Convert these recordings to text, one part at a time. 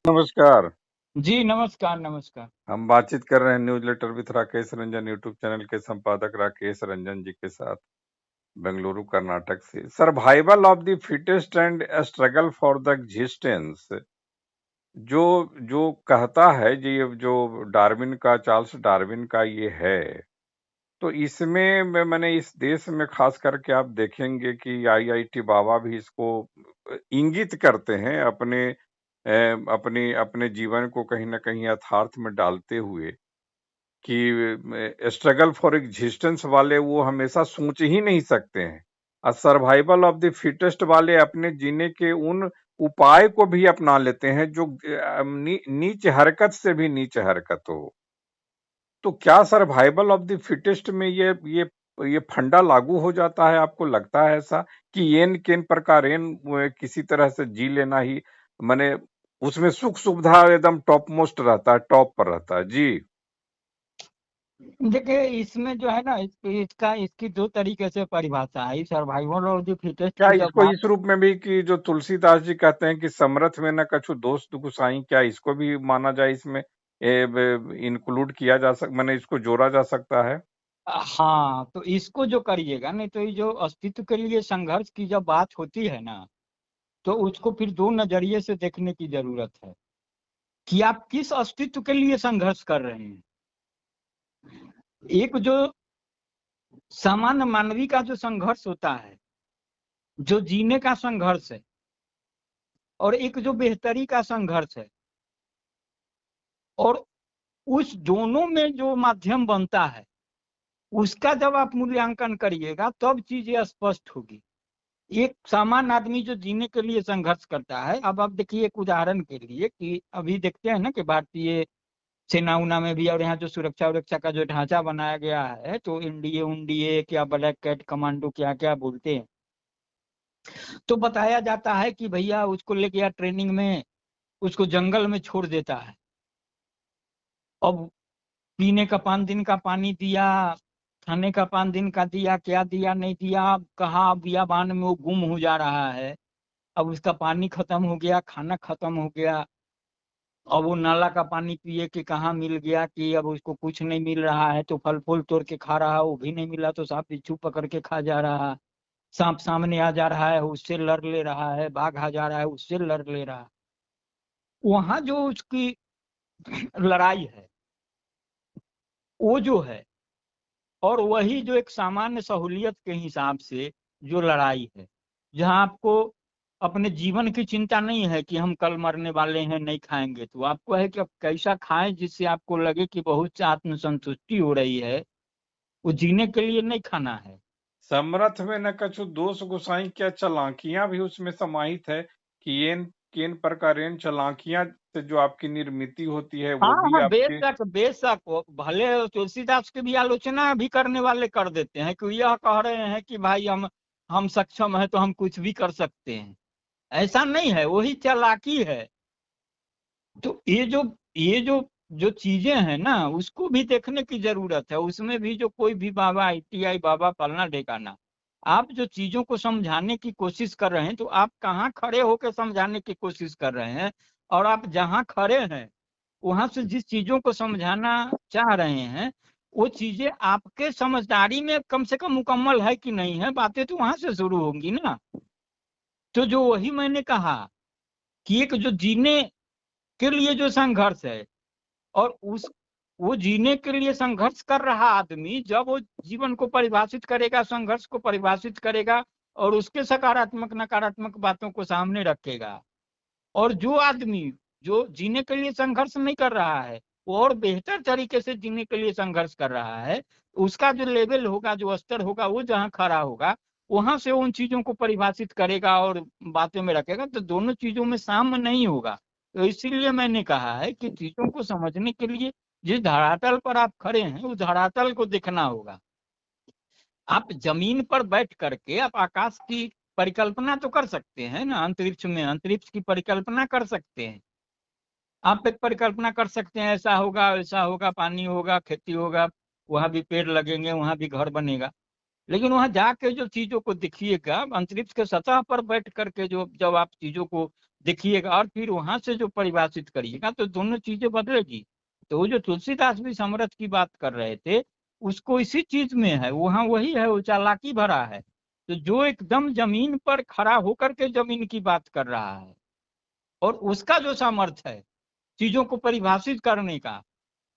नमस्कार। जी, नमस्कार, नमस्कार। हम बातचीत कर रहे हैं newsletter with Rakesh Ranjan YouTube channel के संपादक राकेश रंजन जी के साथ, बेंगलुरु कर्नाटक से। Survival of the fittest and struggle for the existence, जो जो कहता है जी, जो डार्विन का, चार्ल्स डार्विन का ये है, तो इसमें मैंने इस देश में खास करके आप देखेंगे कि आईआईटी बाबा भी इसको इंगित करते हैं अपने अपने जीवन को कहीं ना कहीं यथार्थ में डालते हुए कि स्ट्रगल फॉर एग्जिस्टेंस वाले वो हमेशा सोच ही नहीं सकते हैं, और सर्वाइवल ऑफ द फिटेस्ट वाले अपने जीने के उन उपाय को भी अपना लेते हैं जो नीच हरकत से भी नीच हरकत हो। तो क्या सर्वाइवल ऑफ द फिटेस्ट में ये फंडा लागू हो जाता है? आपको लगता है ऐसा कि येन केन प्रकार किसी तरह से जी लेना ही, माने उसमें सुख सुविधा एकदम टॉप मोस्ट रहता है, टॉप पर रहता है जी। देखिए, इसमें जो है ना, इसकी दो तरीके से परिभाषा है। सर्वाइवल ऑफ द फिटेस्ट क्या की जब इसको बात, इस रूप में भी कि जो तुलसीदास जी कहते हैं कि समरथ में न कछु दोष गुसाई, क्या इसको भी माना जाए, इसमें इंक्लूड किया जा सक, मैंने इसको जोड़ा जा सकता है? हाँ, तो इसको जो करिएगा, नहीं तो ये जो अस्तित्व के लिए संघर्ष की जब बात होती है ना, तो उसको फिर दो नजरिए से देखने की जरूरत है कि आप किस अस्तित्व के लिए संघर्ष कर रहे हैं। एक जो सामान्य मानवीय का जो संघर्ष होता है, जो जीने का संघर्ष है, और एक जो बेहतरी का संघर्ष है, और उस दोनों में जो माध्यम बनता है, उसका जब आप मूल्यांकन करिएगा तब चीजें स्पष्ट होगी। एक सामान्य आदमी जो जीने के लिए संघर्ष करता है, अब आप देखिए एक उदाहरण के लिए कि अभी देखते हैं ना कि भारतीय सेना उना में भी, और यहाँ जो सुरक्षा उरक्षा का जो ढांचा बनाया गया है, तो एनडीए उनडीए क्या, ब्लैक कैट कमांडो, क्या क्या बोलते हैं, तो बताया जाता है कि भैया उसको लेके या ट्रेनिंग में उसको जंगल में छोड़ देता है। अब पीने का 5 दिन का पानी दिया, खाने का 5 दिन का दिया, क्या दिया नहीं दिया, कहाँ बियाबान में वो गुम हो जा रहा है। अब उसका पानी खत्म हो गया, खाना खत्म हो गया, अब वो नाला का पानी पिए कि कहाँ मिल गया, कि अब उसको कुछ नहीं मिल रहा है, तो फल फूल तोड़ के खा रहा है, वो भी नहीं मिला तो सांप बिच्छू पकड़ के खा जा रहा है। सांप सामने आ जा रहा है, उससे लड़ ले रहा है, बाघ आ जा रहा है, उससे लड़ ले रहा है। वहां जो उसकी लड़ाई है, वो जो है, और वही जो एक सामान्य सहूलियत के हिसाब से जो लड़ाई है, जहां आपको अपने जीवन की चिंता नहीं है कि हम कल मरने वाले हैं, नहीं खाएंगे, तो आपको है कि आप कैसा खाएं जिससे आपको लगे कि बहुत आत्मसंतुष्टि हो रही है। वो जीने के लिए नहीं खाना है। समरथ में न कछु दोष गुसाई, क्या चालाकियां भी उसमें समाहित है कि ये किन प्रकार चालाकियां से जो आपकी निर्मित होती है हाँ वो भी हाँ, आपके। बेशक बेशक, भले तुलसीदास की भी आलोचना भी करने वाले कर देते हैं कि यह कह रहे हैं कि भाई हम सक्षम है तो हम कुछ भी कर सकते हैं। ऐसा नहीं है, वही चालाकी है। तो ये जो जो चीजें हैं ना, उसको भी देखने की जरूरत है। उसमें भी जो कोई भी बाबा आईटीआई बाबा फलना ढेकाना, आप जो चीजों को समझाने की कोशिश कर रहे हैं, तो आप कहाँ खड़े होकर समझाने की कोशिश कर रहे हैं, और आप जहाँ खड़े हैं वहां से जिस चीजों को समझाना चाह रहे हैं, वो चीजें आपके समझदारी में कम से कम मुकम्मल है कि नहीं है, बातें तो वहां से शुरू होंगी ना। तो जो वही मैंने कहा कि एक जो जीने के लिए जो संघर्ष है, और उस वो जीने के लिए संघर्ष कर रहा आदमी जब वो जीवन को परिभाषित करेगा, संघर्ष को परिभाषित करेगा, और उसके सकारात्मक नकारात्मक बातों को सामने रखेगा, और जो आदमी जो जीने के लिए संघर्ष नहीं कर रहा है, वो और बेहतर तरीके से जीने के लिए संघर्ष कर रहा है, उसका जो लेवल होगा, जो स्तर होगा, वो जहाँ खड़ा होगा, वहां से उन चीजों को परिभाषित करेगा और बातों में रखेगा, तो दोनों चीजों में साम्य नहीं होगा। तो इसीलिए मैंने कहा है कि चीजों को समझने के लिए जिस धरातल पर आप खड़े हैं, उस धरातल को देखना होगा। आप जमीन पर बैठ करके आप आकाश की परिकल्पना तो कर सकते हैं ना, अंतरिक्ष में अंतरिक्ष की परिकल्पना कर सकते हैं। आप एक परिकल्पना कर सकते हैं, ऐसा होगा वैसा होगा, पानी होगा, खेती होगा, वहां भी पेड़ लगेंगे, वहां भी घर बनेगा। लेकिन वहां जाके जो चीजों को देखिएगा, अंतरिक्ष के सतह पर बैठ करके जो जब आप चीजों को देखिएगा, और फिर वहां से जो परिभाषित करिएगा तो दोनों चीजें बदलेगी। तो वो जो तुलसीदास भी समरथ की बात कर रहे थे, उसको इसी चीज में है, वहां वही है, वो चालाकी भरा है। तो जो एकदम जमीन पर खड़ा होकर के जमीन की बात कर रहा है, और उसका जो सामर्थ्य है चीजों को परिभाषित करने का,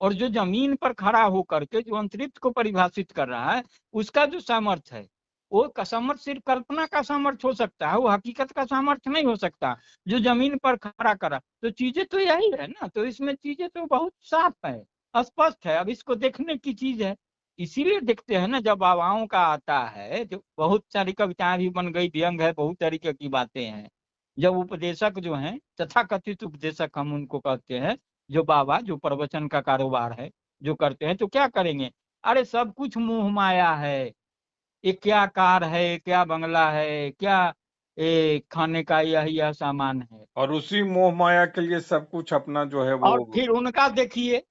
और जो जमीन पर खड़ा होकर के जो अंतरिक्ष को परिभाषित कर रहा है, उसका जो सामर्थ्य है, वो का सामर्थ्य सिर्फ कल्पना का सामर्थ्य हो सकता है, वो हकीकत का सामर्थ्य नहीं हो सकता जो जमीन पर खड़ा करा। तो चीजें तो यही है ना, तो इसमें चीजें तो बहुत साफ है, स्पष्ट है। अब इसको देखने की चीज है, इसीलिए देखते हैं ना, जब बाबाओं का आता है, जो बहुत सारी कविताएं भी बन गई, व्यंग है, बहुत तरीके की बातें हैं। जब उपदेशक जो हैं, तथाकथित उपदेशक हम उनको कहते हैं, जो बाबा जो प्रवचन का कारोबार है जो करते हैं, तो क्या करेंगे, अरे सब कुछ मोह माया है, ये क्या कार है, क्या बंगला है, क्या खाने का यह सामान है। और उसी मोह माया के लिए सब कुछ अपना जो है और वो। फिर उनका देखिए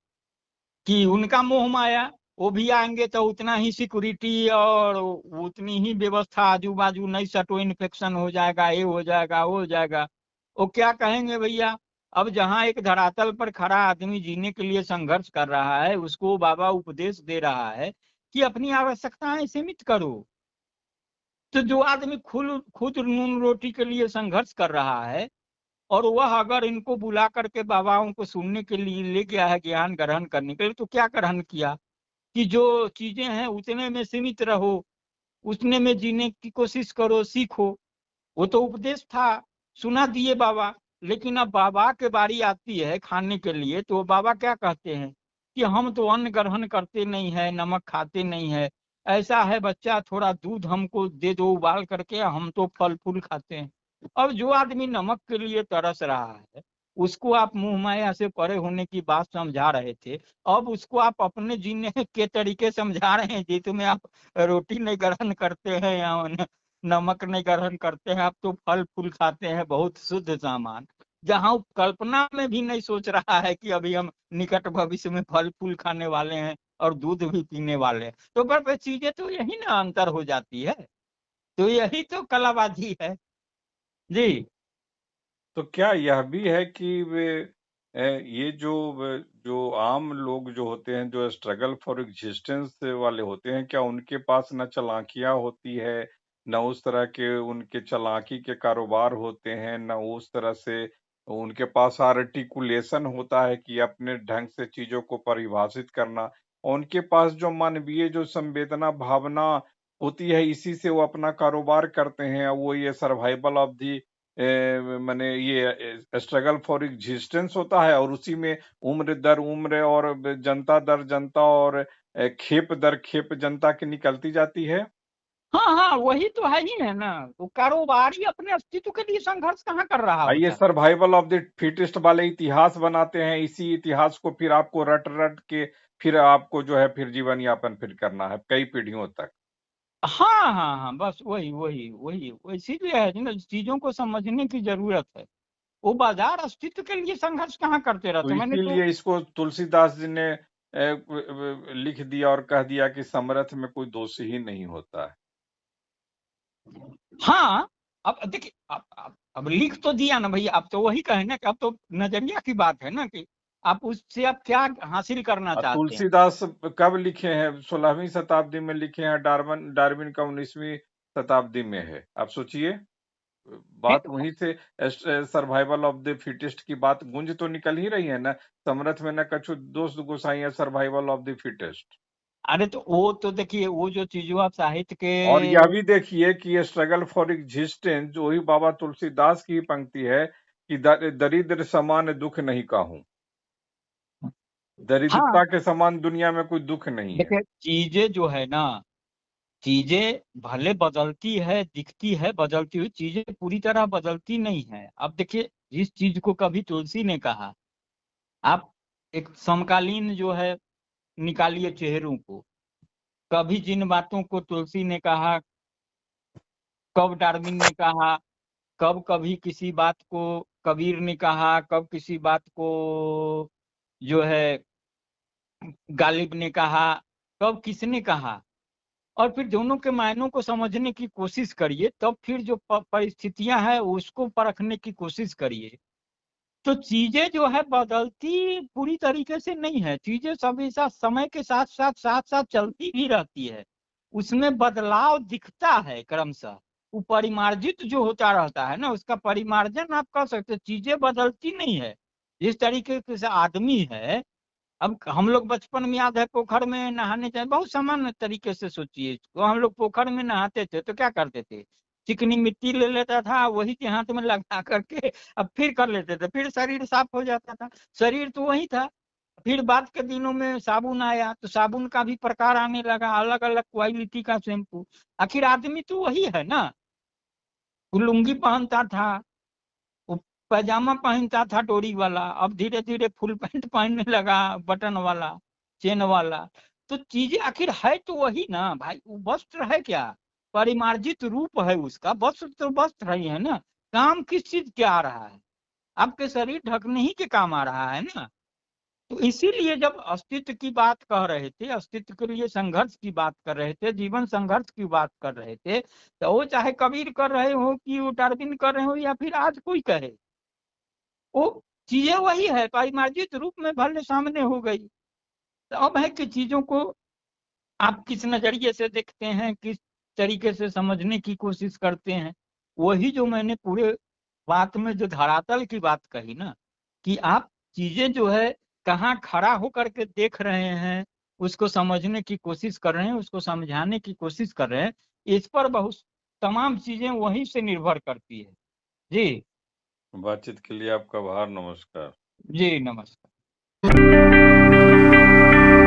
कि उनका मोह माया, वो भी आएंगे तो उतना ही सिक्योरिटी और उतनी ही व्यवस्था, आजू बाजू नहीं सटो, इन्फेक्शन हो जाएगा, ये हो जाएगा, वो हो जाएगा। वो क्या कहेंगे भैया, अब जहाँ एक धरातल पर खड़ा आदमी जीने के लिए संघर्ष कर रहा है, उसको बाबा उपदेश दे रहा है कि अपनी आवश्यकताएं सीमित करो। तो जो आदमी खुद खुद नून रोटी के लिए संघर्ष कर रहा है, और वह अगर इनको बुला करके बाबाओं को सुनने के लिए ले गया है ज्ञान ग्रहण करने के लिए, तो क्या ग्रहण किया कि जो चीजें हैं उतने में सीमित रहो, उतने में जीने की कोशिश करो, सीखो। वो तो उपदेश था, सुना दिए बाबा। लेकिन अब बाबा के बारी आती है खाने के लिए, तो बाबा क्या कहते हैं कि हम तो अन्न ग्रहण करते नहीं है, नमक खाते नहीं है, ऐसा है बच्चा, थोड़ा दूध हमको दे दो उबाल करके, हम तो फल फूल खाते हैं। अब जो आदमी नमक के लिए तरस रहा है, उसको आप मुंह माया से परे होने की बात समझा रहे थे, अब उसको आप अपने जीने के तरीके समझा रहे हैं, जिसमें आप रोटी नहीं ग्रहण करते हैं या नमक नहीं ग्रहण करते हैं, आप तो फल फूल खाते हैं, बहुत शुद्ध सामान। जहाँ कल्पना में भी नहीं सोच रहा है कि अभी हम निकट भविष्य में फल फूल खाने वाले हैं और दूध भी पीने वाले हैं। तो पर चीजें तो यही ना अंतर हो जाती है, तो यही तो कलाबाजी है जी। तो क्या यह भी है कि ये जो आम लोग जो होते हैं, जो स्ट्रगल फॉर एग्जिस्टेंस वाले होते हैं, क्या उनके पास न चालाकियां होती है, न उस तरह के उनके चालाकी के कारोबार होते हैं, न उस तरह से उनके पास आर्टिकुलेशन होता है कि अपने ढंग से चीजों को परिभाषित करना। और उनके पास जो मानवीय जो संवेदना भावना होती है, इसी से वो अपना कारोबार करते हैं। वो ये सर्वाइवल ऑफ दी माने ये स्ट्रगल फॉर एग्जिस्टेंस होता है, और उसी में उम्र दर उम्र और जनता दर जनता और खेप दर खेप जनता की निकलती जाती है। हाँ हाँ, वही तो है ही है ना, वो कारोबारी अपने अस्तित्व के लिए संघर्ष कहाँ कर रहा ये होता है। सर्वाइवल ऑफ द फिटेस्ट वाले इतिहास बनाते हैं, इसी इतिहास को फिर आपको रट रट के फिर आपको जो है फिर जीवन यापन फिर करना है कई पीढ़ियों तक। हाँ हाँ हाँ, बस वही वही वही वही, इसीलिए है ना, चीजों को समझने की जरूरत है। वो बाजार अस्तित्व के लिए संघर्ष कहाँ करते तो रहते, मैंने तो। इसीलिए इसको तुलसीदास जी ने लिख दिया और कह दिया कि समरथ में कोई दोष ही नहीं होता है। हाँ, अब देखिए, अब लिख तो दिया ना भैया, अब तो वही कहे ना कि अब तो नजरिया की बात है ना, कि आप उससे आप क्या हासिल करना चाहते हैं। तुलसीदास कब लिखे हैं? 16वीं शताब्दी में लिखे हैं। डार्विन डार्विन का 19वीं शताब्दी में है। आप सोचिए, नहीं बात तो, वहीं से सर्वाइवल ऑफ द फिटेस्ट की बात गूंज तो निकल ही रही है ना। समरथ में न कछु दोष गोसाई, सर्वाइवल ऑफ द फिटेस्ट। अरे तो वो तो देखिए, वो जो चीजों आप साहित्य के। और यह भी देखिए कि ये स्ट्रगल फॉर एग्जिस्टेंस जो ही बाबा तुलसीदास की पंक्ति है कि दरिद्र समान दुख नहीं काहूं। हाँ, दरिद्रता के समान दुनिया में कोई दुख नहीं है। देखिए चीजें जो है ना, चीजें भले बदलती है, दिखती है बदलती हुई, चीजें पूरी तरह बदलती नहीं है। अब देखिए, जिस चीज को कभी तुलसी ने कहा, आप एक समकालीन जो है निकालिए चेहरों को, कभी जिन बातों को तुलसी ने कहा, कब डार्विन ने कहा, कब कभी किसी बात को कबीर ने कहा, कब किसी बात को जो है गालिब ने कहा, कब किसने कहा। और फिर दोनों के मायनों को समझने की कोशिश करिए, तब फिर जो परिस्थितियां हैं उसको परखने की कोशिश करिए। तो चीजें जो है बदलती पूरी तरीके से नहीं है, चीजें सभी साथ समय के साथ साथ चलती भी रहती है, उसमें बदलाव दिखता है क्रमशः, वो परिमार्जित जो होता रहता है ना, उसका परिमार्जन आप कर सकते, चीजें बदलती नहीं है। जिस तरीके से आदमी है, अब हम लोग बचपन में याद है पोखर में नहाने जाए, बहुत सामान्य तरीके से सोचिए इसको, हम लोग पोखर में नहाते थे तो क्या करते थे, चिकनी मिट्टी ले लेता था, वही के हाथ में लगा करके अब फिर कर लेते थे, फिर शरीर साफ हो जाता था, शरीर तो वही था। फिर बाद के दिनों में साबुन आया तो साबुन का भी प्रकार आने लगा, अलग अलग क्वालिटी का शैम्पू, आखिर आदमी तो वही है ना। वो लुंगी पहनता था, वो पैजामा पहनता था डोरी वाला, अब धीरे धीरे फुल पैंट पहनने लगा, बटन वाला, चेन वाला। तो चीजें आखिर है तो वही ना भाई, वो वस्त्र है क्या, परिमार्जित रूप है उसका, वस्त्र तो वस्त्र ही है ना, काम किस चीज के आ रहा है, आपके शरीर ढकने ही के काम आ रहा है ना। तो इसीलिए जब अस्तित्व की बात कह रहे थे, अस्तित्व के लिए संघर्ष की बात कर रहे थे, जीवन संघर्ष की बात कर रहे थे, तो वो चाहे कबीर कर रहे हो कि वो डार्विन कर रहे हो या फिर आज कोई कहे, वो चीजें वही है, परिमार्जित रूप में भले सामने हो गई। तो अब है कि चीजों को आप किस नजरिए से देखते हैं, किस तरीके से समझने की कोशिश करते हैं, वही जो मैंने पूरे बात में जो धरातल की बात कही ना, कि आप चीजें जो है कहाँ खड़ा होकर के देख रहे हैं, उसको समझने की कोशिश कर रहे हैं, उसको समझाने की कोशिश कर रहे हैं, इस पर बहुत तमाम चीजें वहीं से निर्भर करती है। जी बातचीत के लिए आपका आभार, नमस्कार। जी नमस्कार।